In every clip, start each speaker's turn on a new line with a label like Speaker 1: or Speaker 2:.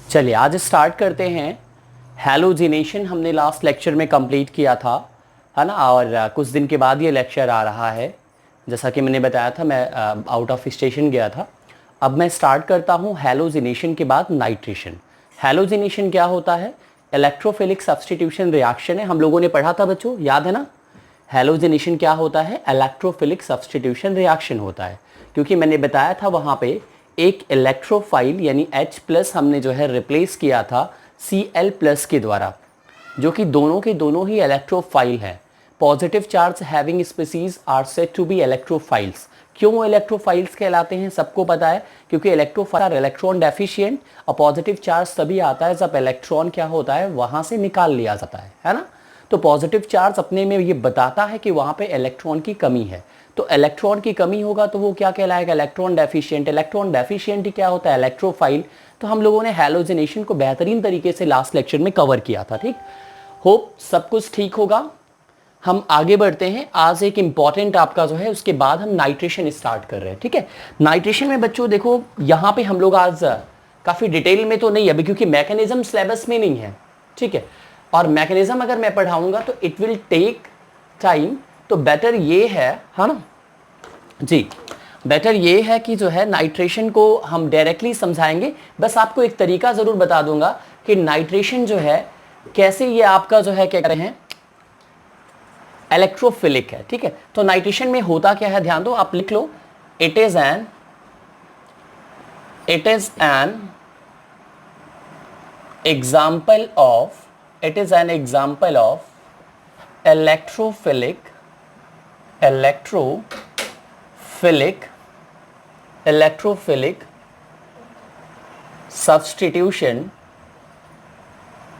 Speaker 1: चलिए आज स्टार्ट करते हैं। हैलोजिनेशन हमने लास्ट लेक्चर में कंप्लीट किया था, है ना, और कुछ दिन के बाद ये लेक्चर आ रहा है। जैसा कि मैंने बताया था, मैं आउट ऑफ स्टेशन गया था। अब मैं स्टार्ट करता हूँ हैलोजिनेशन के बाद नाइट्रेशन। हैलोजिनेशन क्या होता है? इलेक्ट्रोफिलिक सब्स्टिट्यूशन रिएक्शन है, हम लोगों ने पढ़ा था बच्चों, याद है ना। हैलोजिनेशन क्या होता है? इलेक्ट्रोफिलिक सब्स्टिट्यूशन रिएक्शन होता है, क्योंकि मैंने बताया था वहाँ पे एक इलेक्ट्रोफाइल यानी H+ हमने जो है रिप्लेस किया था Cl+ के द्वारा, जो कि दोनों के दोनों ही इलेक्ट्रोफाइल हैं। Positive charge having species are said to be electrophiles. क्यों इलेक्ट्रोफाइल्स कहलाते हैं? सबको पता है, क्योंकि इलेक्ट्रोफाइल आर इलेक्ट्रॉन डेफिशिएंट, और पॉजिटिव चार्ज तभी आता है जब इलेक्ट्रॉन क्या होता है, वहां से निकाल लिया जाता है ना। तो पॉजिटिव चार्ज अपने में ये बताता है कि वहां पे इलेक्ट्रॉन की कमी है। तो इलेक्ट्रॉन की कमी होगा तो वो क्या कहलाएगा? Electron deficient. इलेक्ट्रॉन डेफिशिएंट ही क्या होता है? इलेक्ट्रोफाइल। तो हम लोगों ने हैलोजिनेशन को बेहतरीन तरीके से लास्ट लेक्चर में कवर किया था। ठीक, होप सब कुछ ठीक होगा। हम आगे बढ़ते हैं। आज एक इंपॉर्टेंट आपका जो है, उसके बाद हम नाइट्रेशन स्टार्ट कर रहे हैं। ठीक है, नाइट्रेशन में बच्चों देखो, यहाँ पे हम लोग आज काफ़ी डिटेल में तो नहीं अभी, क्योंकि मैकेनिज्म सिलेबस में नहीं है। ठीक है, और मैकेनिज्म अगर मैं पढ़ाऊंगा तो इट विल टेक टाइम। तो बेटर ये है ना जी, बेटर ये है कि जो है नाइट्रेशन को हम डायरेक्टली समझाएंगे। बस आपको एक तरीका ज़रूर बता दूंगा कि नाइट्रेशन जो है कैसे ये आपका जो है क्या कह रहे हैं, इलेक्ट्रोफिलिक है। ठीक है, तो नाइट्रेशन में होता क्या है, ध्यान दो, आप लिख लो। It is an example of electrophilic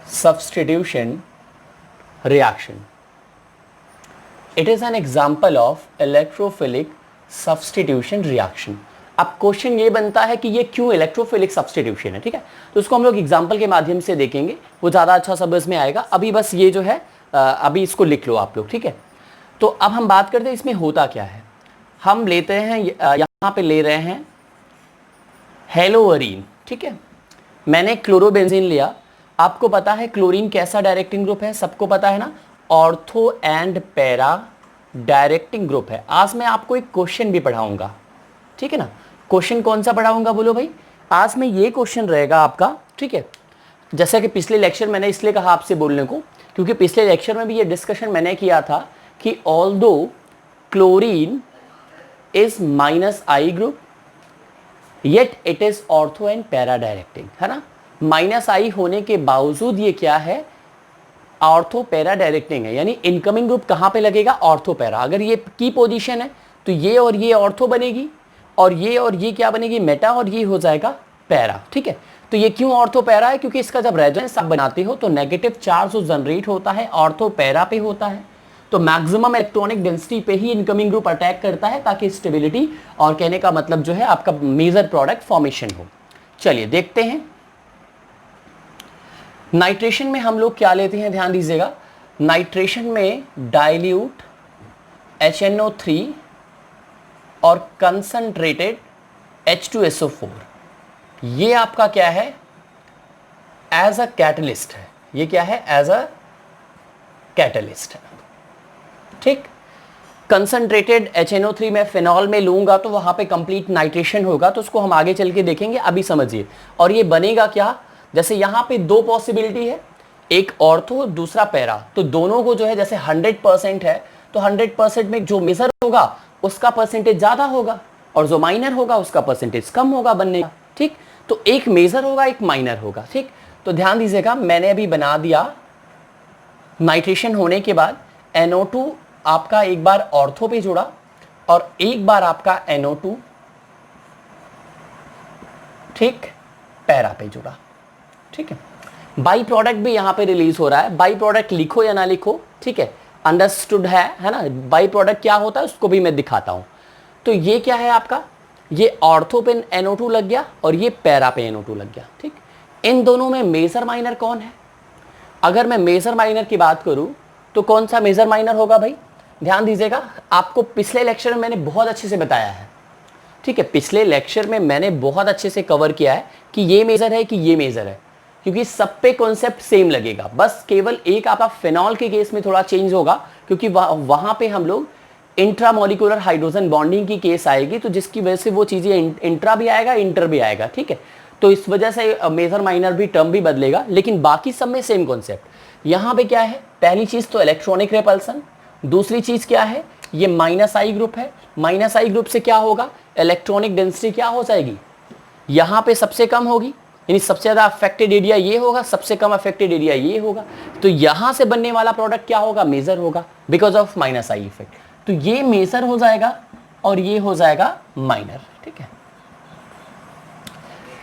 Speaker 1: substitution reaction. It is an example of electrophilic substitution reaction. अब क्वेश्चन ये बनता है कि ये क्यों इलेक्ट्रोफिलिक सब्स्टिट्यूशन है। ठीक है, तो उसको हम लोग एग्जाम्पल के माध्यम से देखेंगे, वो ज़्यादा अच्छा समझ में आएगा। अभी बस ये जो है अभी इसको लिख लो आप लोग। ठीक है, तो अब हम बात करते हैं इसमें होता क्या है। हम लेते हैं यहाँ पे ले रहे हैं हेलोअरीन। ठीक है, मैंने क्लोरोबेंजीन लिया। आपको पता है क्लोरीन कैसा डायरेक्टिंग ग्रुप है, सबको पता है ना, ortho and para directing group है। आज मैं आपको एक क्वेश्चन भी पढ़ाऊंगा। ठीक है ना, क्वेश्चन कौन सा पढ़ाऊंगा बोलो भाई? आज में ये क्वेश्चन रहेगा आपका। ठीक है, जैसा कि पिछले लेक्चर मैंने इसलिए कहा आपसे बोलने को, क्योंकि पिछले लेक्चर में भी ये डिस्कशन मैंने किया था कि although chlorine is -I group yet it is ortho and para directing, है ना। -I होने के बावजूद ये क्या है, ऑर्थो पैरा डायरेक्टिंग है। यानी इनकमिंग ग्रुप कहाँ पे लगेगा? Ortho para. अगर ये की पोजीशन है तो ये और ये ऑर्थो बनेगी, और ये क्या बनेगी? मेटा, और ये हो जाएगा पैरा। ठीक है, तो ये क्यों ऑर्थो पैरा है? क्योंकि इसका जब रेजोनेंस आप बनाते हो तो नेगेटिव चार्ज जो जनरेट होता है ऑर्थो पैरा पे होता है। तो मैक्सिमम इलेक्ट्रॉनिक डेंसिटी पे ही इनकमिंग ग्रुप अटैक करता है, ताकि स्टेबिलिटी और कहने का मतलब जो है आपका मेजर प्रोडक्ट फॉर्मेशन हो। चलिए देखते हैं नाइट्रेशन में हम लोग क्या लेते हैं, ध्यान दीजिएगा। नाइट्रेशन में डाइल्यूट HNO3 और कंसंट्रेटेड H2SO4, ये आपका क्या है? एज अ कैटलिस्ट है। ये क्या है? एज अ कैटलिस्ट है। ठीक, कंसंट्रेटेड HNO3 में फिनॉल में लूंगा तो वहां पे कंप्लीट नाइट्रेशन होगा, तो उसको हम आगे चल के देखेंगे, अभी समझिए। और ये बनेगा क्या? जैसे यहाँ पे दो पॉसिबिलिटी है, एक ऑर्थो दूसरा पैरा, तो दोनों को जो है जैसे 100% है, तो 100% में जो मेजर होगा उसका परसेंटेज ज्यादा होगा, और जो माइनर होगा उसका परसेंटेज कम होगा बनने का। ठीक, तो एक मेजर होगा एक माइनर होगा। ठीक, तो ध्यान दीजिएगा, मैंने अभी बना दिया नाइट्रेशन होने के बाद NO2 आपका एक बार ऑर्थो पे जुड़ा और एक बार आपका NO2 ठीक पैरा पे जुड़ा। ठीक है, बाई प्रोडक्ट भी यहां पे रिलीज हो रहा है। बाई प्रोडक्ट लिखो या ना लिखो, ठीक है, अंडरस्टूड है ना। बाई प्रोडक्ट क्या होता है उसको भी मैं दिखाता हूं। तो ये क्या है आपका, ये ऑर्थो पे NO2 लग गया और ये पैरा पे NO2 लग गया। ठीक, इन दोनों में मेजर माइनर कौन है? अगर मैं मेजर माइनर की बात करूं तो कौन सा मेजर माइनर होगा भाई? ध्यान दीजिएगा, आपको पिछले लेक्चर में मैंने बहुत अच्छे से बताया है, ठीक है, पिछले लेक्चर में मैंने बहुत अच्छे से कवर किया है कि ये मेजर है कि ये मेजर है, क्योंकि सब पे कॉन्सेप्ट सेम लगेगा, बस केवल एक आपका फिनॉल के केस में थोड़ा चेंज होगा, क्योंकि वहां पे हम लोग इंट्रामोलिकुलर हाइड्रोजन बॉन्डिंग की केस आएगी, तो जिसकी वजह से वो चीजें इंट्रा भी आएगा, इंटर भी आएगा, ठीक है। तो इस वजह से मेजर माइनर भी टर्म भी बदलेगा, लेकिन बाकी सब में सेम कॉन्सेप्ट। यहाँ पे क्या है, पहली चीज तो इलेक्ट्रॉनिक रेपल्सन, दूसरी चीज क्या है, ये माइनस आई ग्रुप है, माइनस आई ग्रुप से क्या होगा, इलेक्ट्रॉनिक डेंसिटी क्या हो जाएगी, यहाँ पे सबसे कम होगी, यानी सबसे ज़्यादा अफेक्टेड एरिया ये होगा, सबसे कम अफेक्टेड एरिया ये होगा, तो यहाँ से बनने वाला प्रोडक्ट क्या होगा, मेजर होगा, because of minus I effect. तो ये मेजर हो जाएगा और ये हो जाएगा माइनर, ठीक है,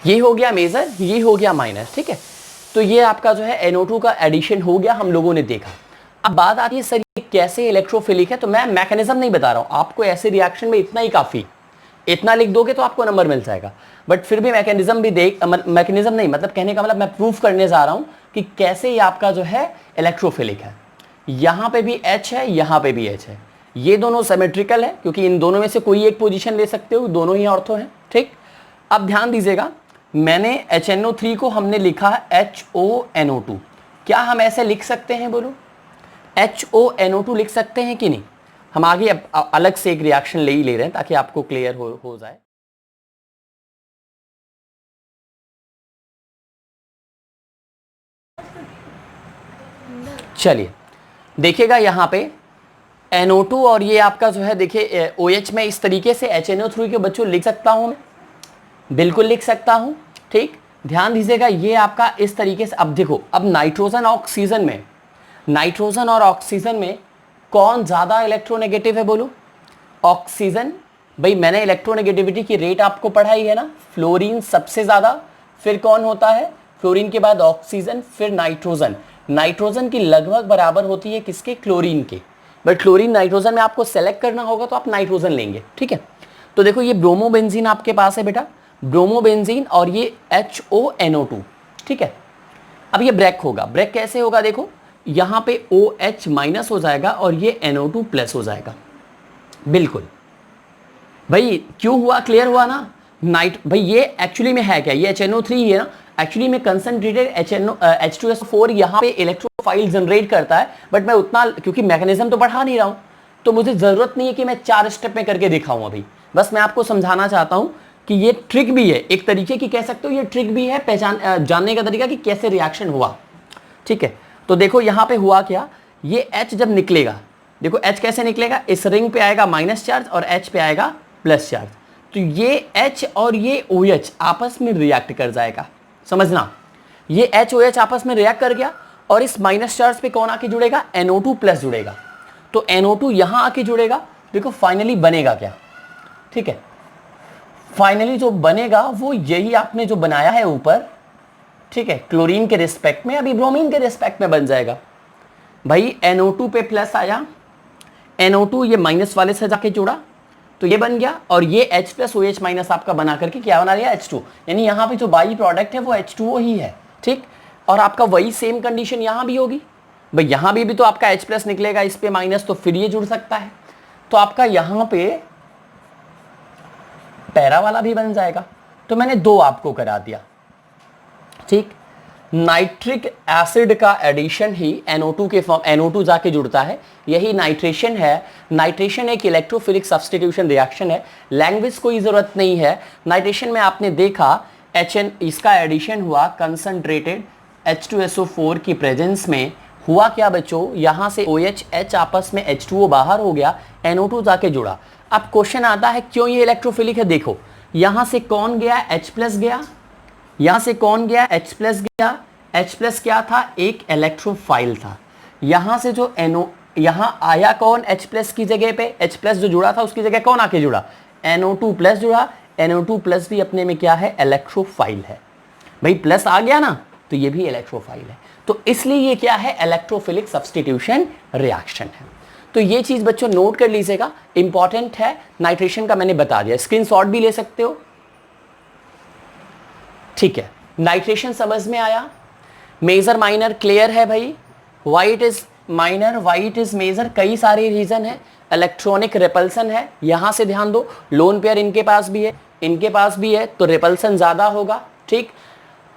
Speaker 1: ये हो गया मेजर, ये हो गया माइनर, ठीक है। तो ये आपका जो है NO2 का एडिशन हो गया, हम लोगों ने देखा। अब बात आती है सर ये कैसे इलेक्ट्रोफिलिक है, तो मैं मैकेनिज्म नहीं बता रहा हूं आपको, ऐसे रिएक्शन में इतना ही काफी, इतना लिख दोगे तो आपको नंबर मिल जाएगा, बट फिर भी मैकेनिज्म भी देख, मैकेनिज्म नहीं मतलब कहने का मतलब मैं प्रूफ करने जा रहा हूं कि कैसे ये आपका जो है इलेक्ट्रोफिलिक है। यहां पे भी H है, यहां पे भी H है, ये दोनों सिमेट्रिकल है, क्योंकि इन दोनों में से कोई एक पोजीशन ले सकते हो, दोनों ही ऑर्थो हैं, ठीक। अब ध्यान दीजिएगा, मैंने HNO3 को हमने लिखा HONO2, क्या हम ऐसे लिख सकते हैं, बोलो HONO2 लिख सकते हैं कि नहीं। हम आगे अलग से एक रिएक्शन ले ही ले रहे हैं ताकि आपको क्लियर हो जाए। चलिए देखिएगा यहाँ पे NO2 और ये आपका जो है, देखिए OH में इस तरीके से HNO3 के बच्चों लिख सकता हूं मैं, बिल्कुल लिख सकता हूं, ठीक। ध्यान दीजिएगा ये आपका इस तरीके से, अब देखो, अब नाइट्रोजन ऑक्सीजन में, नाइट्रोजन और ऑक्सीजन में कौन ज्यादा इलेक्ट्रोनेगेटिव है, बोलो ऑक्सीजन। भाई मैंने इलेक्ट्रोनेगेटिविटी की रेट आपको पढ़ाई है ना, फ्लोरीन सबसे ज्यादा, फिर कौन होता है, फ्लोरीन के बाद ऑक्सीजन, फिर नाइट्रोजन। नाइट्रोजन की लगभग बराबर होती है किसके, क्लोरीन के, बट क्लोरीन नाइट्रोजन में आपको सेलेक्ट करना होगा तो आप नाइट्रोजन लेंगे, ठीक है। तो देखो ये ब्रोमोबेंजीन आपके पास है बेटा, ब्रोमोबेंजीन, और ये HONO2, ठीक है। अब ये ब्रेक होगा, ब्रेक कैसे होगा, देखो यहां पे OH माइनस हो जाएगा और ये NO2 प्लस हो जाएगा, बिल्कुल। भाई क्यों हुआ, क्लियर हुआ ना, भाई ये एक्चुअली में है क्या, ये HNO3 है ना, एक्चुअली में कंसंट्रेटेड H2SO4 यहाँ पे इलेक्ट्रोफाइल जनरेट करता है, बट मैं उतना, क्योंकि मैकेनिज्म तो पढ़ा नहीं रहा हूं, तो मुझे जरूरत नहीं है कि मैं 4 स्टेप में करके दिखाऊं अभी, बस मैं आपको समझाना चाहता हूं कि ये ट्रिक भी है, एक तरीके की कह सकते हो, ये ट्रिक भी है पहचान जानने का तरीका कि कैसे रिएक्शन हुआ, ठीक है। तो देखो यहाँ पे हुआ क्या, ये H जब निकलेगा, देखो H कैसे निकलेगा, इस रिंग पे आएगा माइनस चार्ज और H पे आएगा प्लस चार्ज, तो ये H और ये OH आपस में रिएक्ट कर जाएगा, समझना, ये HOH आपस में रिएक्ट कर गया, और इस माइनस चार्ज पे कौन आके जुड़ेगा, NO2 प्लस जुड़ेगा, तो NO2 यहां आके जुड़ेगा, देखो फाइनली बनेगा क्या, ठीक है, फाइनली जो बनेगा वो यही आपने जो बनाया है ऊपर, ठीक है, क्लोरीन के रिस्पेक्ट में, अभी ब्रोमीन के रिस्पेक्ट में बन जाएगा। भाई NO2 पे प्लस आया, NO2 ये माइनस वाले से जाके जुड़ा, तो ये बन गया, और ये H प्लस OH माइनस आपका बना करके क्या बना लिया, H2, यानी यहाँ पे जो बाई प्रोडक्ट है वो H2O ही है, ठीक। और आपका वही सेम कंडीशन यहाँ भी होगी, भाई यहाँ भी तो आपका H प्लस निकलेगा, इस पे माइनस, तो फिर ये जुड़ सकता है, तो आपका यहाँ पे पैरा वाला भी बन जाएगा। तो मैंने 2 आपको करा दिया, ठीक। नाइट्रिक एसिड का एडिशन ही NO2 के फॉर्म, NO2 जाके जुड़ता है, यही नाइट्रेशन है। नाइट्रेशन एक इलेक्ट्रोफिलिक सब्स्टिट्यूशन रिएक्शन है, लैंग्वेज कोई जरूरत नहीं है। नाइट्रेशन में आपने देखा HN, इसका एडिशन हुआ कंसंट्रेटेड H2SO4 की प्रेजेंस में, हुआ क्या बच्चों, यहां से OH H आपस में H2O बाहर हो गया, NO2 जाके जुड़ा। अब क्वेश्चन आता है क्यों ये इलेक्ट्रोफिलिक है, देखो यहां से कौन गया, H प्लस गया, यहां से कौन गया, H प्लस गया, H प्लस क्या था, एक इलेक्ट्रोफाइल था, यहां से जो NO, यहां आया कौन, H प्लस की जगह पे, H प्लस जो जुड़ा था उसकी जगह कौन आके जुड़ा, NO2 प्लस जुड़ा, NO2 प्लस भी अपने में क्या है, इलेक्ट्रोफाइल है, भाई प्लस आ गया ना, तो ये भी इलेक्ट्रोफाइल है, तो इसलिए ये क्या है, इलेक्ट्रोफिलिक सब्स्टिट्यूशन रिएक्शन है। तो ये चीज बच्चों नोट कर लीजिएगा, इंपॉर्टेंट है। नाइट्रेशन का मैंने बता दिया, स्क्रीनशॉट भी ले सकते हो, ठीक है। नाइट्रेशन समझ में आया, मेजर माइनर क्लियर है भाई, why it is minor, white is major, कई सारे रीजन है। इलेक्ट्रॉनिक रिपल्सन है, यहां से ध्यान दो, लोन पेयर इनके पास भी है, इनके पास भी है, तो रिपल्सन ज्यादा होगा। ठीक,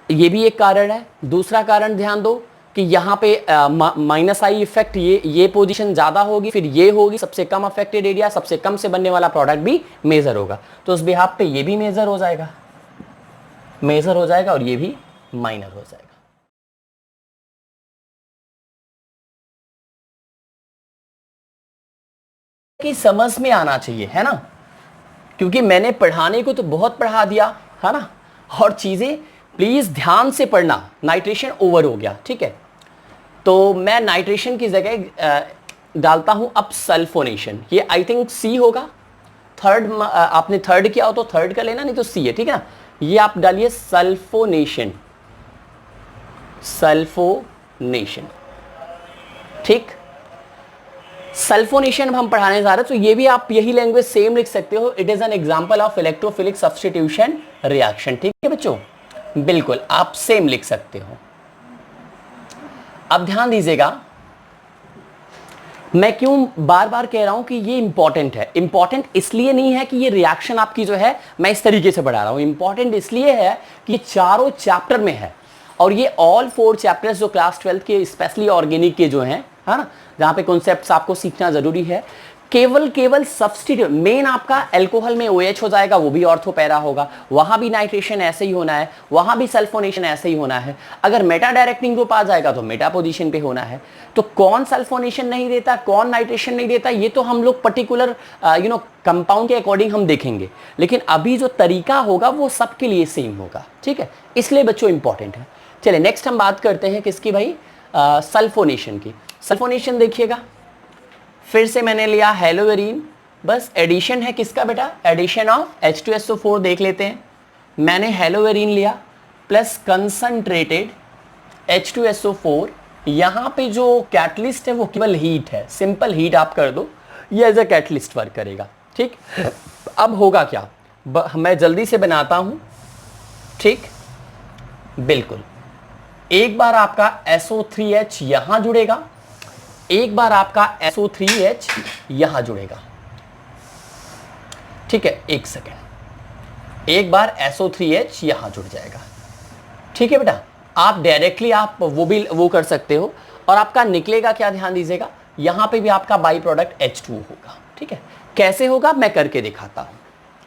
Speaker 1: ये भी एक कारण है। दूसरा कारण ध्यान दो कि यहाँ पे माइनस आई इफेक्ट, ये पोजीशन ज्यादा होगी, फिर ये होगी, सबसे कम अफेक्टेड एरिया, सबसे कम से बनने वाला प्रोडक्ट भी मेजर होगा, तो उस बिहाफ पे ये भी मेजर हो जाएगा, मेजर हो जाएगा, और ये भी माइनर हो जाएगा। कि समझ में आना चाहिए, है ना, क्योंकि मैंने पढ़ाने को तो बहुत पढ़ा दिया, है ना, और चीजें प्लीज ध्यान से पढ़ना। नाइट्रेशन ओवर हो गया, ठीक है, तो मैं नाइट्रेशन की जगह डालता हूं अब सल्फोनेशन। ये आई थिंक सी होगा, थर्ड, आपने थर्ड किया हो तो थर्ड का लेना, नहीं तो सी है, ठीक है ना। ये आप डालिए सल्फोनेशन, सल्फोनेशन, ठीक। सल्फोनेशन हम पढ़ाने जा रहे हैं, तो ये भी आप यही लैंग्वेज सेम लिख सकते हो। It is an example of electrophilic substitution reaction, ठीक है बच्चों, बिल्कुल आप सेम लिख सकते हो। अब ध्यान दीजिएगा, मैं क्यों बार बार कह रहा हूं कि ये इंपॉर्टेंट है। इंपॉर्टेंट इसलिए नहीं है कि ये रिएक्शन आपकी जो है मैं इस तरीके से पढ़ा रहा हूं, इंपॉर्टेंट इसलिए है कि ये चारों चैप्टर में है, और ये ऑल 4 चैप्टर्स जो क्लास 12 के स्पेशली ऑर्गेनिक के जो हैं, है ना, जहां पे कॉन्सेप्ट्स आपको सीखना जरूरी है, केवल सब्स्टिट्यूट, मेन आपका अल्कोहल में OH हो जाएगा, वो भी ऑर्थोपैरा होगा, वहां भी नाइट्रेशन ऐसे ही होना है, वहां भी सल्फोनेशन ऐसे ही होना है। अगर मेटा डायरेक्टिंग ग्रुप आ जाएगा तो मेटा पोजीशन पे होना है। तो कौन सल्फोनेशन नहीं देता, कौन नाइट्रेशन नहीं देता, ये तो हम लोग पर्टिकुलर कंपाउंड के अकॉर्डिंग हम देखेंगे, लेकिन अभी जो तरीका होगा वो सबके लिए सेम होगा, ठीक है, इसलिए बच्चों इंपॉर्टेंट है। चलिए नेक्स्ट हम बात करते हैं किसकी भाई, सल्फोनेशन की। सल्फोनेशन देखिएगा, फिर से मैंने लिया हेलोवेरिन, बस एडिशन है किसका बेटा, एडिशन ऑफ H2SO4 देख लेते हैं। मैंने हेलोवेरिन लिया प्लस कंसंट्रेटेड H2SO4, यहां पे जो कैटलिस्ट है वो केवल हीट है, सिंपल हीट आप कर दो, ये एज ए कैटलिस्ट वर्क करेगा, ठीक। अब होगा क्या, मैं जल्दी से बनाता हूं, ठीक, बिल्कुल। एक बार आपका SO3H यहां जुड़ेगा, एक बार आपका SO3H यहां जुड़ेगा, ठीक है, एक सेकेंड, एक बार SO3H यहां जुड़ जाएगा, ठीक है बेटा। आप डायरेक्टली आप वो कर सकते हो, और आपका निकलेगा क्या, ध्यान दीजिएगा, यहां पे भी आपका बाई प्रोडक्ट H2 होगा, ठीक है। कैसे होगा मैं करके दिखाता हूं,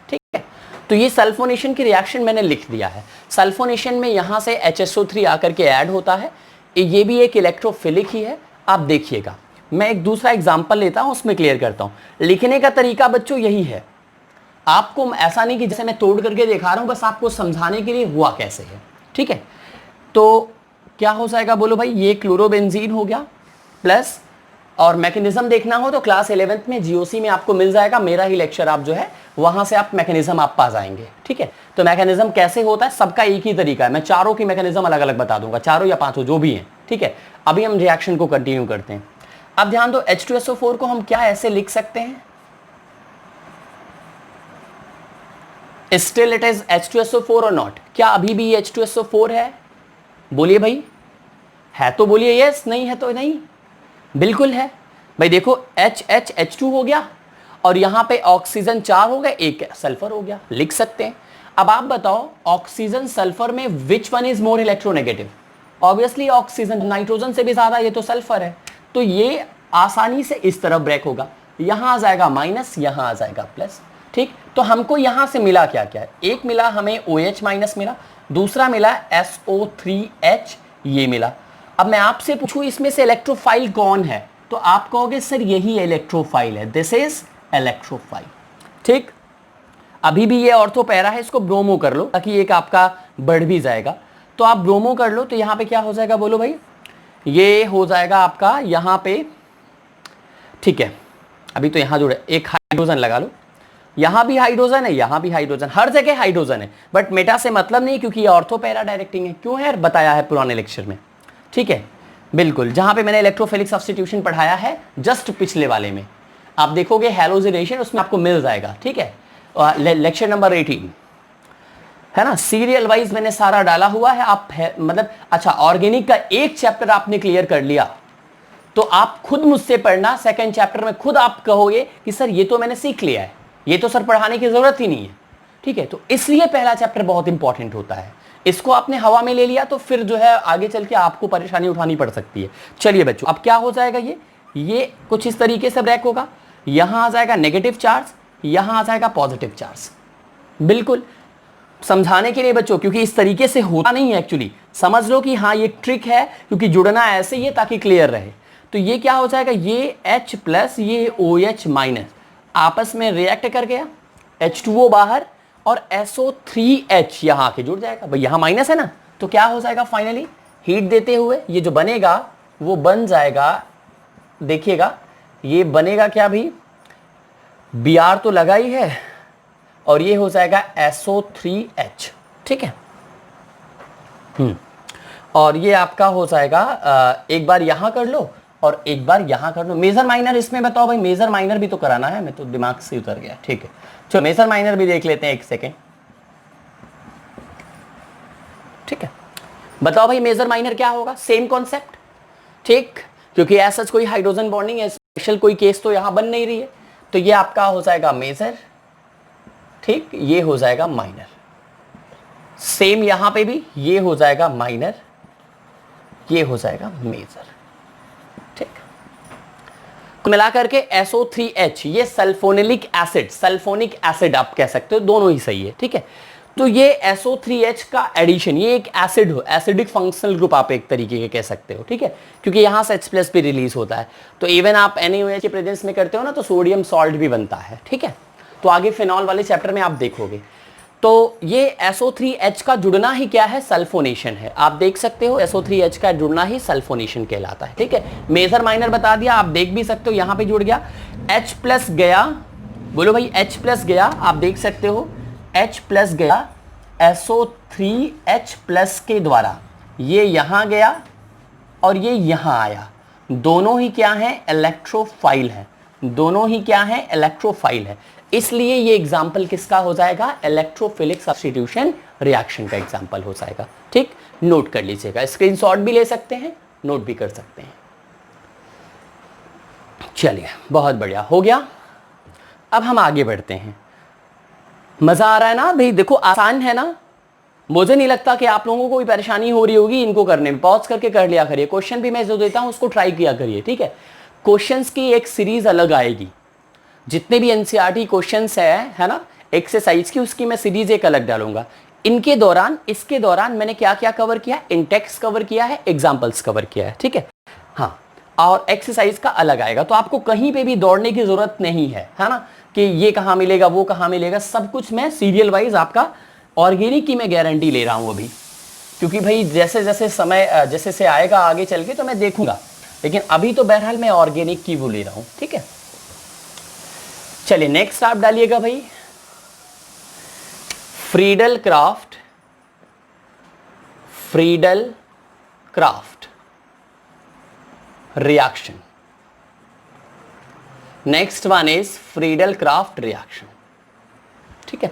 Speaker 1: ठीक है। तो ये सल्फोनेशन की रिएक्शन मैंने लिख दिया है। सल्फोनेशन में यहां से HSO3 आकर के ऐड होता है, ये भी एक इलेक्ट्रोफिलिक ही है। आप देखिएगा, मैं एक दूसरा एग्जांपल लेता हूं, उसमें क्लियर करता हूं। लिखने का तरीका बच्चों यही है, आपको ऐसा नहीं कि जैसे मैं तोड़ करके दिखा रहा हूं, बस आपको समझाने के लिए हुआ कैसे है, ठीक है। तो क्या हो जाएगा बोलो भाई, ये क्लोरोबेंजीन हो गया प्लस, और मैकेनिज्म देखना हो तो क्लास 11th में GOC में आपको मिल जाएगा, मेरा ही लेक्चर आप जो है वहां से आप मैकेनिज्म आप पा जाएंगे, ठीक है। तो मैकेनिज्म कैसे होता है, सबका एक ही तरीका है, मैं चारों की मैकेनिज्म अलग अलग बता दूंगा, चारों या पांचों जो भी हैं, ठीक है। अभी हम रिएक्शन को कंटिन्यू करते हैं। अब ध्यान दो, H2SO4 को हम क्या ऐसे लिख सकते हैं, स्टिल इट इज H2SO4 और नॉट, क्या अभी भी H2SO4 है, बोलिए भाई, है तो बोलिए यस, नहीं है तो नहीं, बिल्कुल है भाई। देखो H2 हो गया, और यहां पे ऑक्सीजन 4 हो गए, एक सल्फर हो गया, लिख सकते हैं। अब आप बताओ ऑक्सीजन सल्फर में which one is more electronegative, obviously oxygen, nitrogen से भी ज्यादा ये तो सल्फर है, तो ये आसानी से इस तरफ ब्रेक होगा, यहां आ जाएगा माइनस, यहां आ जाएगा प्लस, ठीक। तो हमको यहां से मिला क्या क्या है, एक मिला हमें OH माइनस मिला, दूसरा मिला SO3H ये मिला। अब मैं आपसे पूछूं इसमें से इलेक्ट्रोफाइल कौन है, तो आप कहोगे सर यही इलेक्ट्रोफाइल है, दिस इज इलेक्ट्रोफाइल, ठीक। अभी भी ये ऑर्थोपैरा है, इसको ब्रोमो कर लो ताकि एक आपका बढ़ भी जाएगा, तो आप ब्रोमो कर लो, तो यहां पे क्या हो जाएगा बोलो भाई, ये हो जाएगा आपका यहां पे, ठीक है। अभी तो यहां जुड़े, एक हाइड्रोजन लगा लो, यहां भी हाइड्रोजन है, यहां भी हाइड्रोजन, हर जगह हाइड्रोजन है, बट मेटा से मतलब नहीं, क्योंकि ये ऑर्थोपैरा डायरेक्टिंग है, क्यों है बताया है पुराने लेक्चर में, ठीक है, बिल्कुल। जहां पे मैंने इलेक्ट्रोफिलिक सब्स्टिट्यूशन पढ़ाया है जस्ट पिछले वाले में, आप देखोगे हैलोजिनेशन, उसमें आपको मिल जाएगा, ठीक है, लेक्चर नंबर 18 है ना, सीरियल वाइज मैंने सारा डाला हुआ है, आप मतलब अच्छा ऑर्गेनिक का एक चैप्टर आपने क्लियर कर लिया तो आप खुद मुझसे पढ़ना, सेकंड चैप्टर में खुद आप कहोगे कि सर ये तो मैंने सीख लिया है, ये तो सर पढ़ाने की जरूरत ही नहीं है। ठीक है, तो इसलिए पहला चैप्टर बहुत इंपॉर्टेंट होता है। इसको आपने हवा में ले लिया तो फिर जो है आगे चल के आपको परेशानी उठानी पड़ सकती है। चलिए बच्चों, अब क्या हो जाएगा, ये कुछ इस तरीके से ब्रेक होगा। यहां आ जाएगा नेगेटिव चार्ज, यहां आ जाएगा पॉजिटिव चार्ज। बिल्कुल समझाने के लिए बच्चों, क्योंकि इस तरीके से होता नहीं है एक्चुअली, समझ लो कि हाँ ये ट्रिक है, क्योंकि जुड़ना ऐसे ही है ताकि क्लियर रहे। तो ये क्या हो जाएगा, ये H प्लस ये OH माइनस आपस में रिएक्ट कर गया, H2O बाहर और SO3H यहां आके जुड़ जाएगा। भाई यहां माइनस है ना, तो क्या हो जाएगा फाइनली, हीट देते हुए ये जो बनेगा वो बन जाएगा, देखिएगा ये बनेगा क्या भी, Br तो लगा ही है और ये हो जाएगा SO3H। ठीक है, और ये आपका हो जाएगा, एक बार यहां कर लो और एक बार यहां कर लो। मेजर माइनर इसमें बताओ भाई, मेजर माइनर भी तो कराना है, मैं तो दिमाग से उतर गया। ठीक है, चलो मेजर माइनर भी देख लेते हैं, एक सेकेंड। ठीक है, बताओ भाई मेजर माइनर क्या होगा, सेम कॉन्सेप्ट। ठीक, क्योंकि ऐसा कोई हाइड्रोजन बॉन्डिंग है, स्पेशल कोई केस तो यहां बन नहीं रही है, तो ये आपका हो जाएगा मेजर। ठीक, ये हो जाएगा माइनर। सेम यहां पे भी ये हो जाएगा माइनर, ये हो जाएगा मेजर। ठीक, मिला करके SO3H, ये सल्फोनिलिक एसिड, सल्फोनिक एसिड आप कह सकते हो, दोनों ही सही है। ठीक है, तो ये SO3H का एडिशन, ये एक एसिड हो, एसिडिक फंक्शनल ग्रुप आप एक तरीके के कह सकते हो। ठीक है, क्योंकि यहां से H प्लस भी रिलीज होता है, तो इवन आप NaOH के प्रेजेंस में करते हो ना, तो सोडियम सॉल्ट भी बनता है। ठीक है, तो आगे फिनॉल वाले चैप्टर में आप देखोगे। तो ये SO3H का जुड़ना ही क्या है, सल्फोनेशन है। आप देख सकते हो SO3H का जुड़ना ही सल्फोनेशन कहलाता है। ठीक है, मेजर माइनर बता दिया, आप देख भी सकते हो यहां पे जुड़ गया, H प्लस गया, बोलो भाई H प्लस गया, आप देख सकते हो H प्लस गया SO3H प्लस के द्वारा, ये यहां गया और ये यहां आया। दोनों ही क्या है, इलेक्ट्रोफाइल है, दोनों ही क्या है, इलेक्ट्रोफाइल है। इसलिए ये एग्जाम्पल किसका हो जाएगा, इलेक्ट्रोफिलिक सब्स्टिट्यूशन रिएक्शन का एग्जाम्पल हो जाएगा। ठीक, नोट कर लीजिएगा, स्क्रीनशॉट भी ले सकते हैं, नोट भी कर सकते हैं। चलिए बहुत बढ़िया हो गया, अब हम आगे बढ़ते हैं। मजा आ रहा है ना भाई, देखो आसान है ना, मुझे नहीं लगता कि आप लोगों को कोई परेशानी हो रही होगी इनको करने में। पॉज करके कर लिया करिए, क्वेश्चन भी मैं जो देता हूं उसको ट्राई किया करिए। ठीक है, क्वेश्चंस की एक सीरीज अलग आएगी, जितने भी एनसीईआरटी क्वेश्चंस है ना एक्सरसाइज की, उसकी मैं सीरीज एक अलग डालूंगा। इनके दौरान, इसके दौरान मैंने क्या क्या कवर किया, इंटेक्स कवर किया है, एग्जांपल्स कवर किया है। ठीक है, हाँ, और एक्सरसाइज का अलग आएगा, तो आपको कहीं पे भी दौड़ने की जरूरत नहीं है ना, कि ये कहां मिलेगा वो कहां मिलेगा, सब कुछ मैं सीरियल वाइज आपका ऑर्गेनिक की मैं गारंटी ले रहा हूं अभी, क्योंकि भाई जैसे जैसे समय जैसे से आएगा आगे चल के तो मैं देखूंगा, लेकिन अभी तो बहरहाल मैं ऑर्गेनिक की वो ले रहा हूं। ठीक है, चलिए नेक्स्ट आप डालिएगा भाई, Friedel Craft reaction. Next one is Friedel Craft reaction. ठीक है,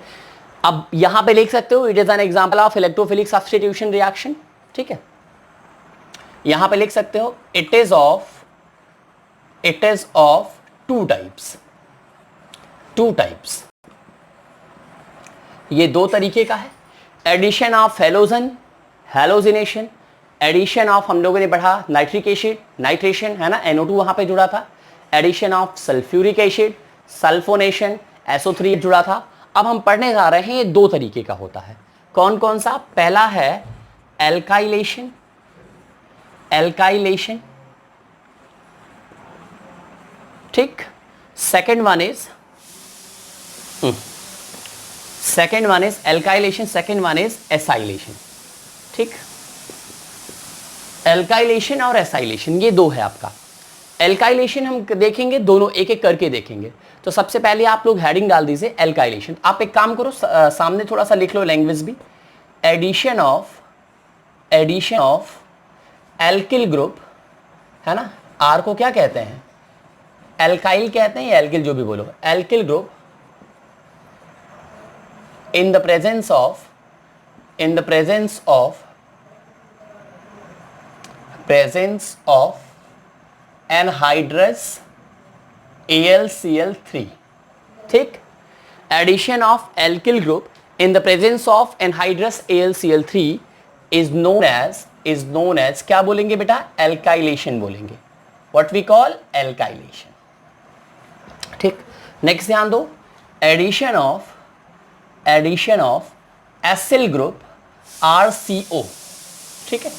Speaker 1: अब यहां पे लिख सकते हो, it is an example of electrophilic substitution reaction. ठीक है, यहां पे लिख सकते हो, it is of two types. ये दो तरीके का है, addition of halogenation, addition of हम लोगों ने पढ़ा नाइट्रिक एसिड, नाइट्रेशन है ना, NO2 वहां पे जुड़ा था, addition of sulphuric acid, sulphonation, SO3 जुड़ा था। अब हम पढ़ने जा रहे हैं, ये दो तरीके का होता है। कौन कौन सा, पहला है एल्काइलेशन, ठीक, second one is alkylation, second one is acylation. ठीक, एल्काइलेशन और एसाइलेशन ये दो है आपका। एल्काइलेशन हम देखेंगे, दोनों एक एक करके देखेंगे। तो सबसे पहले आप लोग हेडिंग डाल दीजिए एल्काइलेशन। आप एक काम करो, सामने थोड़ा सा लिख लो लैंग्वेज भी, एडिशन ऑफ एल्किल ग्रुप है ना, आर को क्या कहते हैं, एल्काइल कहते हैं या एल्किल, जो भी बोलो, alkyl group in the presence of anhydrous AlCl3, ठीक। Addition of alkyl group in the presence of anhydrous AlCl3 is known as क्या बोलेंगे बेटा? एल्काइलेशन बोलेंगे। व्हाट वी कॉल एल्काइलेशन, ठीक। नेक्स्ट ध्यान दो, addition of acyl group RCO, ठीक है।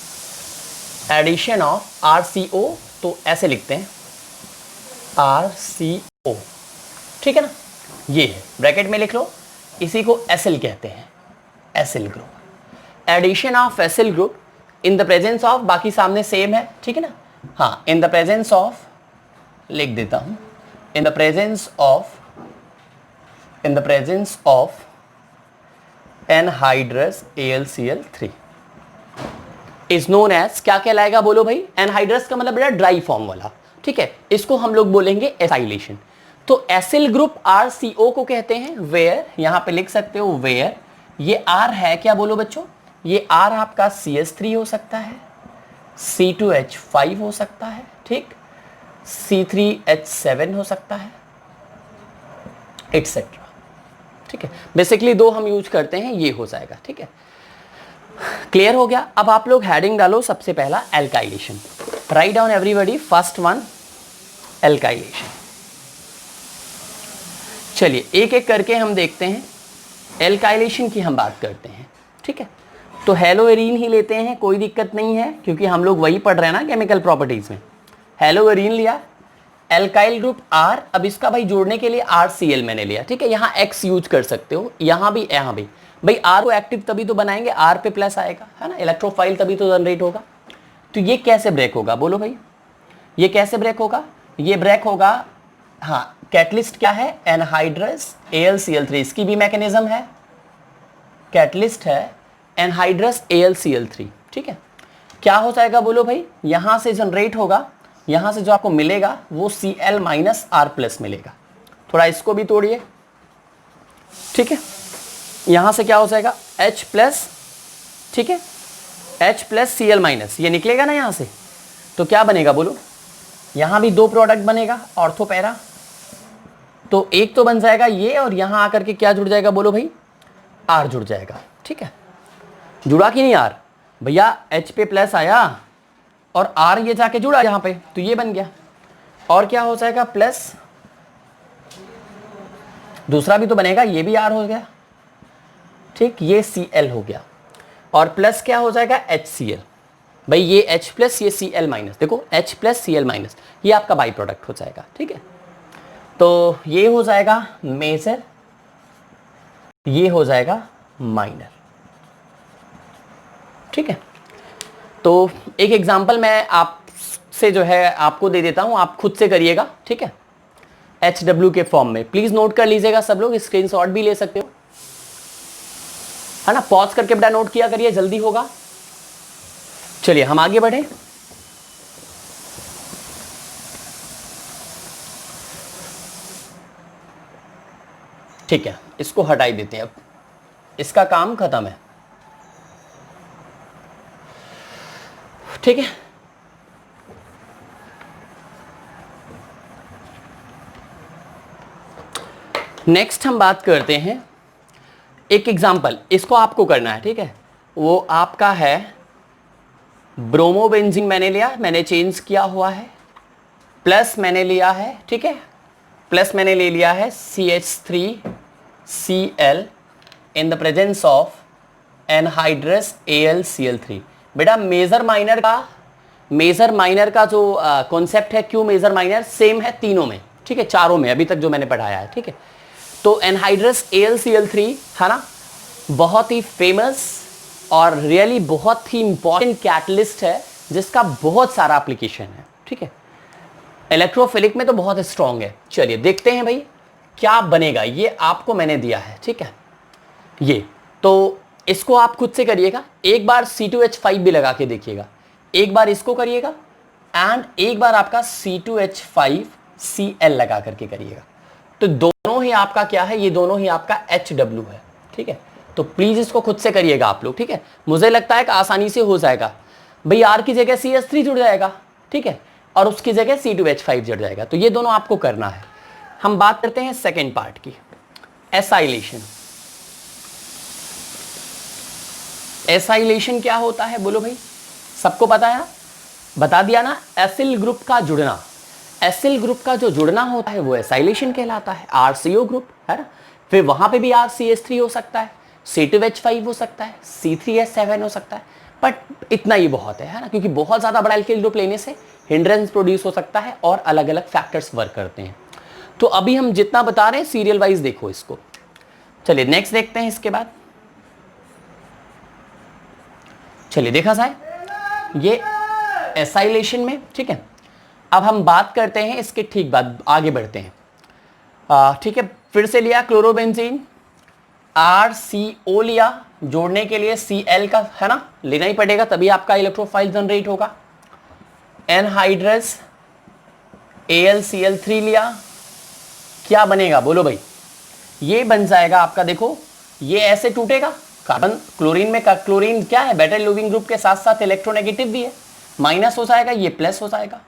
Speaker 1: एडिशन ऑफ RCO, तो ऐसे लिखते हैं RCO, ठीक है ना। ये है, ब्रैकेट में लिख लो, इसी को एसिल कहते हैं, acyl group. Addition of acyl group in the presence of, बाकी सामने सेम है, ठीक है ना। हाँ, इन द प्रेजेंस ऑफ, लिख देता हूं, in the presence of anhydrous AlCl3 is known as, क्या कहलाएगा बोलो भाई? एनहाइड्रस का मतलब बेटा ड्राई फॉर्म वाला, ठीक है। इसको हम लोग बोलेंगे एसाइलेशन। तो एसिल ग्रुप RCO को कहते हैं वेयर, यहां पे लिख सकते हो वेयर, ये R है क्या बोलो बच्चों? ये R आपका CH3 हो सकता है, C2H5 हो सकता है, ठीक, C3H7 हो सकता है, एटसेट्रा, ठीक है। बेसिकली दो हम यूज करते हैं, ये हो जाएगा, ठीक है। क्लियर हो गया? अब आप लोग हेडिंग डालो, सबसे पहला alkylation. Write down everybody, first one alkylation. चलिए एक एक करके हम देखते हैं, एल्काइलेशन की हम बात करते हैं, ठीक है। तो हेलोएरीन ही लेते हैं, कोई दिक्कत नहीं है, क्योंकि हम लोग वही पढ़ रहे हैं ना केमिकल प्रॉपर्टीज में। हेलोएरीन लिया, एल्काइल ग्रुप R, अब इसका भाई जोड़ने के लिए RCl मैंने लिया, ठीक है। यहाँ X यूज कर सकते हो, यहाँ भी भाई R को एक्टिव तभी तो बनाएंगे, R पे प्लस आएगा, है ना, इलेक्ट्रोफाइल तभी तो जनरेट होगा। तो ये कैसे ब्रेक होगा बोलो भाई? ये कैसे ब्रेक होगा? ये ब्रेक होगा, हाँ, कैटलिस्ट क्या है? एनहाइड्रस AlCl3, इसकी भी मैकेनिज्म है, कैटलिस्ट है एनहाइड्रस AlCl3, ठीक है। क्या हो जाएगा बोलो भाई? यहां से जनरेट होगा, यहां से जो आपको मिलेगा वो Cl माइनस R प्लस मिलेगा। थोड़ा इसको भी तोड़िए, ठीक है। यहां से क्या हो जाएगा? H प्लस, ठीक है, H प्लस Cl माइनस, ये निकलेगा ना यहां से, तो क्या बनेगा बोलो? यहां भी दो प्रोडक्ट बनेगा, ऑर्थो पैरा, तो एक तो बन जाएगा ये, और यहां आकर के क्या जुड़ जाएगा बोलो भाई? R जुड़ जाएगा, ठीक है। जुड़ा कि नहीं R? भैया H पे प्लस आया और R ये जाके जुड़ा यहां पे, तो ये बन गया। और क्या हो जाएगा? प्लस, दूसरा भी तो बनेगा, ये भी R हो गया, ठीक, ये Cl हो गया, और प्लस क्या हो जाएगा? HCl। भाई ये H प्लस, ये Cl माइनस, देखो H प्लस Cl माइनस, ये आपका बाई प्रोडक्ट हो जाएगा, ठीक है। तो ये हो जाएगा मेजर, ये हो जाएगा माइनर, ठीक है। तो एक एग्जांपल मैं आपसे जो है आपको दे देता हूं, आप खुद से करिएगा, ठीक है। HW के फॉर्म में प्लीज नोट कर लीजिएगा सब लोग, स्क्रीनशॉट भी ले सकते हो, है ना। पॉज करके बेटा नोट किया करिए, जल्दी होगा। चलिए हम आगे बढ़े। ठीक है, इसको हटाई देते हैं, अब इसका काम खत्म है, ठीक है। नेक्स्ट हम बात करते हैं एक एग्जांपल, इसको आपको करना है, ठीक है। वो आपका है ब्रोमोबेंजीन, मैंने लिया, मैंने चेंज किया हुआ है, प्लस मैंने लिया है, ठीक है, प्लस मैंने ले लिया है CH3Cl in the presence of anhydrous AlCl3। बेटा मेजर माइनर का जो कॉन्सेप्ट है, क्यों मेजर माइनर सेम है तीनों में, ठीक है, चारों में अभी तक जो मैंने पढ़ाया है, ठीक है। तो एनहाइड्रस AlCl3 है ना, बहुत ही फेमस और रियली बहुत ही इंपॉर्टेंट कैटलिस्ट है, जिसका बहुत सारा एप्लीकेशन है, ठीक है। इलेक्ट्रोफिलिक में तो बहुत स्ट्रांग है। चलिए देखते हैं भाई क्या बनेगा, ये आपको मैंने दिया है, ठीक है। ये तो इसको आप खुद से करिएगा, एक बार C2H5 भी लगा के देखिएगा, एक बार इसको करिएगा एंड एक बार आपका C2H5Cl लगा करके करिएगा। तो दोनों ही आपका क्या है? ये दोनों ही आपका HW है, ठीक है। तो प्लीज इसको खुद से करिएगा आप लोग, ठीक है। मुझे लगता है कि आसानी से हो जाएगा। भाई R की जगह CH3 जुड़ जाएगा, ठीक है, और उसकी जगह C2H5 जुड़ जाएगा। तो ये दोनों आपको करना है। हम बात करते हैं सेकेंड पार्ट की, एसाइलेशन। एसाइलेशन क्या होता है बोलो भाई, सबको पता है, बता दिया ना। एसिल ग्रुप का जुड़ना, एसिल ग्रुप का जो जुड़ना होता है वो एसाइलेशन कहलाता है। RCO ग्रुप है ना, फिर वहां पे भी RCH3 हो सकता है, C2H5 हो सकता है, C3H7 हो सकता है, बट इतना ही बहुत है ना, क्योंकि बहुत ज्यादा बड़ा एल्किल ग्रुप लेने से हिंड्रेंस प्रोड्यूस हो सकता है और अलग अलग फैक्टर्स वर्क करते हैं। तो अभी हम जितना बता रहे हैं सीरियल वाइज देखो इसको। चलिए नेक्स्ट देखते हैं इसके बाद। चलिए देखा जाए ये एसाइलेशन में, ठीक है। अब हम बात करते हैं इसके ठीक बाद, आगे बढ़ते हैं। ठीक है, फिर से लिया क्लोरोबेंजीन, RCO लिया, जोड़ने के लिए Cl का है ना लेना ही पड़ेगा, तभी आपका इलेक्ट्रोफाइल जनरेट होगा। एनहाइड्रस AlCl3 लिया, क्या बनेगा बोलो भाई, ये बन जाएगा आपका, देखो ये ऐसे टूटेगा, कार्बन क्लोरीन में क्लोरीन क्या है, बेटर लिविंग ग्रुप के साथ साथ इलेक्ट्रोनेगेटिव भी है, माइनस हो जाएगा, ये प्लस हो जाएगा।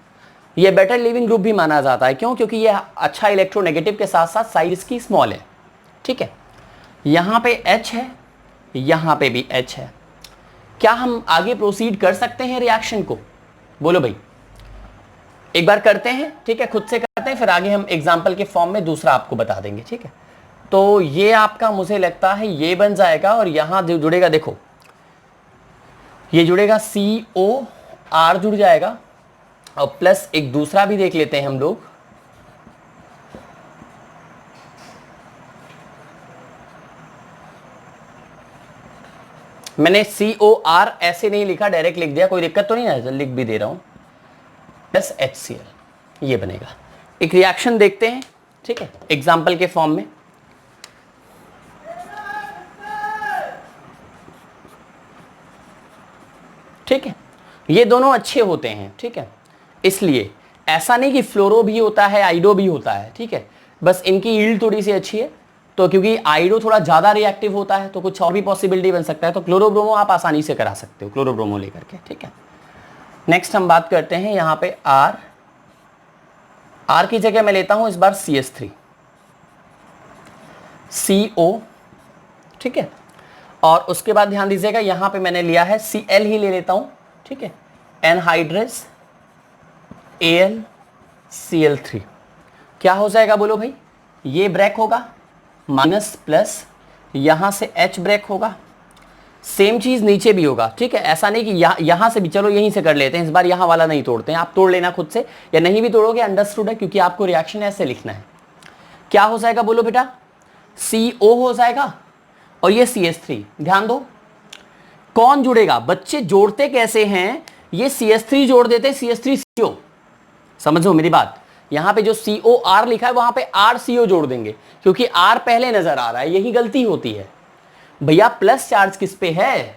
Speaker 1: ये बेटर लिविंग ग्रुप भी माना जाता है, क्यों, क्योंकि ये अच्छा इलेक्ट्रोनेगेटिव के साथ साथ साइज इसकी स्मॉल है, ठीक है। यहाँ पे H है, यहाँ पे भी H है। क्या हम आगे प्रोसीड कर सकते हैं रिएक्शन को, बोलो भाई, एक बार करते हैं, ठीक है, खुद से करते हैं, फिर आगे हम एग्जाम्पल के फॉर्म में दूसरा आपको बता देंगे, ठीक है। तो ये आपका मुझे लगता है ये बन जाएगा, और यहां जो जुड़ेगा देखो, ये जुड़ेगा COR जुड़ जाएगा, और प्लस एक दूसरा भी देख लेते हैं हम लोग, मैंने COR ऐसे नहीं लिखा, डायरेक्ट लिख दिया, कोई दिक्कत तो नहीं है, लिख भी दे रहा हूं, प्लस HCl, ये बनेगा। एक रिएक्शन देखते हैं, ठीक है, एग्जाम्पल के फॉर्म में। ठीक है, ये दोनों अच्छे होते हैं, ठीक है, इसलिए ऐसा नहीं कि फ्लोरो भी होता है आइडो भी होता है, ठीक है, बस इनकी यील्ड थोड़ी सी अच्छी है, तो क्योंकि आइडो थोड़ा ज्यादा रिएक्टिव होता है तो कुछ और भी पॉसिबिलिटी बन सकता है, तो क्लोरोब्रोमो आप आसानी से करा सकते हो, क्लोरोब्रोमो लेकर के, ठीक है। नेक्स्ट हम बात करते हैं यहाँ पे R की जगह मैं लेता हूं इस बार CH3, CO, ठीक है, और उसके बाद ध्यान दीजिएगा यहां पे मैंने लिया है Cl ही ले लेता हूं, ठीक है, एनहाइड्रस AlCl3, क्या हो जाएगा बोलो भाई, ये ब्रेक होगा, माइनस प्लस, यहां से H ब्रेक होगा, सेम चीज नीचे भी होगा, ठीक है, ऐसा नहीं कि यहां से भी, चलो यहीं से कर लेते हैं, इस बार यहां वाला नहीं तोड़ते हैं, आप तोड़ लेना खुद से, या नहीं भी तोड़ोगे अंडरस्टूड है, क्योंकि आपको रिएक्शन ऐसे लिखना है। क्या हो जाएगा बोलो बेटा, CO हो जाएगा, और ये CH3, ध्यान दो कौन जुड़ेगा, बच्चे जोड़ते कैसे हैं, ये CH3 जोड़ देते, CH3CO, समझो मेरी बात, यहां पे जो COR लिखा है वहां पे RCO जोड़ देंगे, क्योंकि R पहले नजर आ रहा है, यही गलती होती है भैया, प्लस चार्ज किस पे है,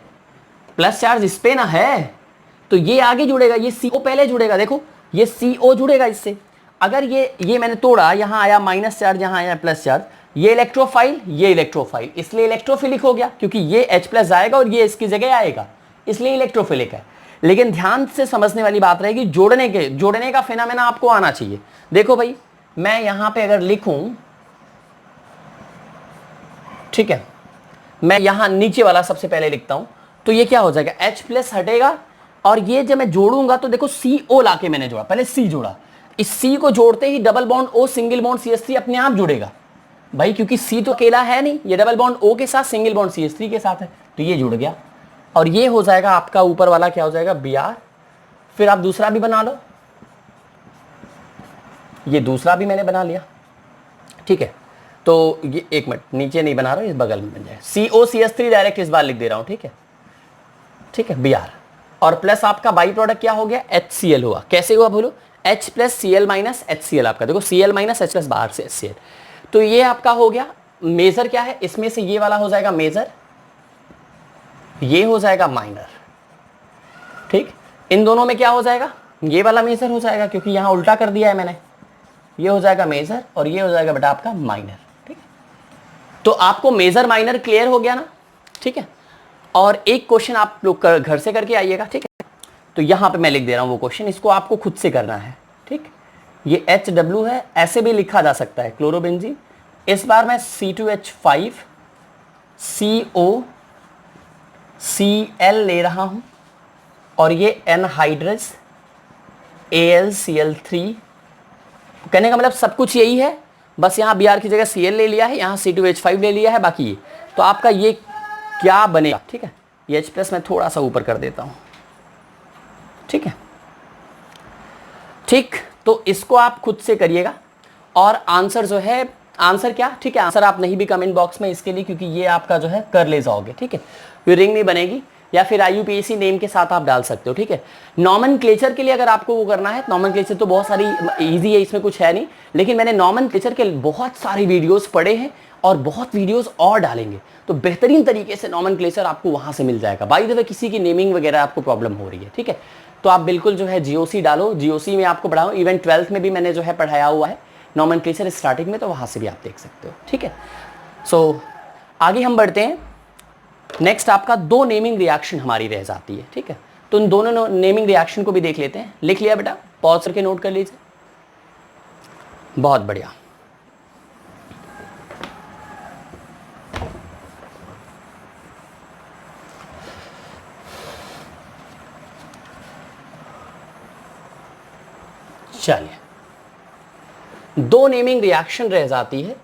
Speaker 1: प्लस चार्ज इस पे ना है, तो ये आगे जुड़ेगा, ये CO पहले जुड़ेगा, देखो ये CO जुड़ेगा इससे, अगर ये मैंने तोड़ा, यहां आया माइनस चार्ज, यहां आया प्लस चार्ज, ये इलेक्ट्रोफाइल, ये इलेक्ट्रोफाइल, इसलिए इलेक्ट्रोफिलिक हो गया, क्योंकि ये H प्लस आएगा और ये इसकी जगह आएगा, इसलिए इलेक्ट्रोफिलिक है। लेकिन ध्यान से समझने वाली बात रहेगी, जोड़ने का फेनोमेना आपको आना चाहिए। देखो भाई, मैं यहां पे अगर लिखूं, ठीक है, मैं यहां नीचे वाला सबसे पहले लिखता हूं, तो ये क्या हो जाएगा, H प्लस हटेगा, और ये जब मैं जोड़ूंगा तो देखो CO लाके मैंने जोड़ा, पहले C जोड़ा, इस C को जोड़ते ही double bond O single bond CH3 अपने आप जुड़ेगा भाई, क्योंकि C तो अकेला है नहीं, ये डबल बॉन्ड O के साथ सिंगल बॉन्ड CH3 के साथ है, तो ये जुड़ गया, और ये हो जाएगा आपका ऊपर वाला क्या हो जाएगा, Br। फिर आप दूसरा भी बना लो, ये दूसरा भी मैंने बना लिया, ठीक है, तो ये एक मिनट नीचे नहीं बना रहा हूं, इस बगल में बन जाए, COCH3 डायरेक्ट इस बार लिख दे रहा हूं, ठीक है, ठीक है, Br, और प्लस आपका बाई प्रोडक्ट क्या हो गया, HCl हुआ, कैसे हुआ बोलो, H plus Cl minus HCl, आपका देखो Cl माइनस H प्लस बाहर से HCl, तो ये आपका हो गया। मेजर क्या है, इसमें से ये वाला हो जाएगा मेजर, ये हो जाएगा माइनर, ठीक, इन दोनों में क्या हो जाएगा, ये वाला मेजर हो जाएगा, क्योंकि यहां उल्टा कर दिया है मैंने, ये हो जाएगा मेजर और ये हो जाएगा बेटा आपका माइनर, ठीक है। तो आपको मेजर माइनर क्लियर हो गया ना, ठीक है। और एक क्वेश्चन आप लोग घर से करके आइएगा, ठीक है, तो यहां पे मैं लिख दे रहा हूं वो क्वेश्चन, इसको आपको खुद से करना है, ठीक, ये HW है, ऐसे भी लिखा जा सकता है क्लोरोबेंजीन। इस बार मैं C2H5 CO Cl ले रहा हूं और ये एनहाइड्रस AlCl3। कहने का मतलब सब कुछ यही है, बस यहाँ Br की जगह Cl ले लिया है, यहाँ C2H5 ले लिया है, बाकी ये। तो आपका ये क्या बनेगा, ठीक है, ये H+ मैं थोड़ा सा ऊपर कर देता हूँ, ठीक है। ठीक, तो इसको आप खुद से करिएगा और आंसर जो है, आंसर क्या, ठीक है, आंसर आप नहीं भी कमेंट बॉक्स में इसके लिए, क्योंकि ये आपका जो है कर ले जाओगे, ठीक है, फिर रिंग नहीं बनेगी, या फिर IUPAC नेम के साथ आप डाल सकते हो, ठीक है। नॉमेनक्लेचर के लिए अगर आपको वो करना है, नॉमेनक्लेचर तो बहुत सारी इजी है, इसमें कुछ है नहीं, लेकिन मैंने नॉमेनक्लेचर के बहुत सारी वीडियोस पढ़े हैं और बहुत वीडियोस और डालेंगे, तो बेहतरीन तरीके से नॉमेनक्लेचर आपको वहां से मिल जाएगा। बाय द वे किसी की नेमिंग वगैरह आपको प्रॉब्लम हो रही है, ठीक है, तो आप बिल्कुल जो है GOC डालो, GOC में आपको पढ़ाऊँ, इवन 12th में भी मैंने जो है पढ़ाया हुआ है नॉमेनक्लेचर स्टार्टिंग में, तो वहाँ से भी आप देख सकते हो, ठीक है। सो आगे हम बढ़ते हैं। नेक्स्ट आपका 2 नेमिंग रिएक्शन हमारी रह जाती है, ठीक है, तो इन दोनों नेमिंग रिएक्शन को भी देख लेते हैं। लिख लिया बेटा, पॉज करके नोट कर लीजिए, बहुत बढ़िया। चलिए, 2 नेमिंग रिएक्शन रह जाती है,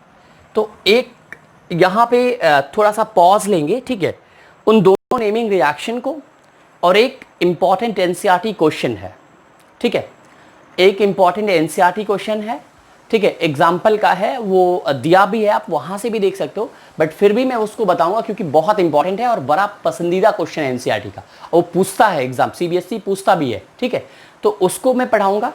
Speaker 1: तो एक यहाँ पे थोड़ा सा पॉज लेंगे, ठीक है, उन दोनों नेमिंग रिएक्शन को, और एक इम्पॉर्टेंट NCERT क्वेश्चन है, ठीक है, एक इम्पॉर्टेंट NCERT क्वेश्चन है, ठीक है, एग्जाम्पल का है, वो दिया भी है, आप वहाँ से भी देख सकते हो, बट फिर भी मैं उसको बताऊंगा क्योंकि बहुत इंपॉर्टेंट है और बड़ा पसंदीदा क्वेश्चन है NCERT का, वो पूछता है एग्जाम, CBSE पूछता भी है, ठीक है, तो उसको मैं पढ़ाऊंगा।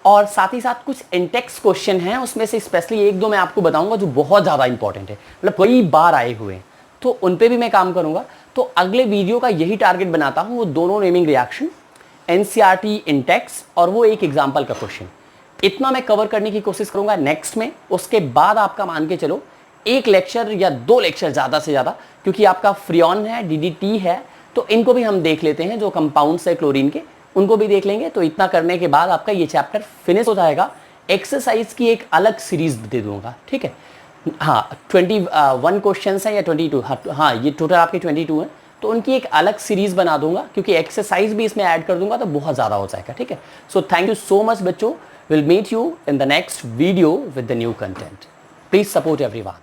Speaker 1: और साथ ही साथ कुछ इंटेक्स क्वेश्चन हैं, उसमें से स्पेशली 1-2 मैं आपको बताऊंगा जो बहुत ज़्यादा इंपॉर्टेंट है, मतलब कई बार आए हुए हैं, तो उन पे भी मैं काम करूंगा। तो अगले वीडियो का यही टारगेट बनाता हूं, वो दोनों नेमिंग रिएक्शन, NCERT इंटेक्स और वो एक एग्जाम्पल का क्वेश्चन, इतना मैं कवर करने की कोशिश करूंगा नेक्स्ट में। उसके बाद आपका मान के चलो 1 लेक्चर या 2 लेक्चर ज़्यादा से ज़्यादा, क्योंकि आपका फ्रियॉन है, DDT है, तो इनको भी हम देख लेते हैं, जो कंपाउंड्स है क्लोरीन के, उनको भी देख लेंगे। तो इतना करने के बाद आपका ये चैप्टर फिनिश हो जाएगा। एक्सरसाइज की एक अलग सीरीज दे दूंगा, ठीक है, हाँ 21 क्वेश्चन है या 22, हाँ ये टोटल आपके 22 हैं, तो उनकी एक अलग सीरीज बना दूंगा, क्योंकि एक्सरसाइज भी इसमें ऐड कर दूंगा तो बहुत ज़्यादा हो जाएगा, ठीक है। So thank you so much बच्चों, will meet you in the next video with the new content. Please support everyone.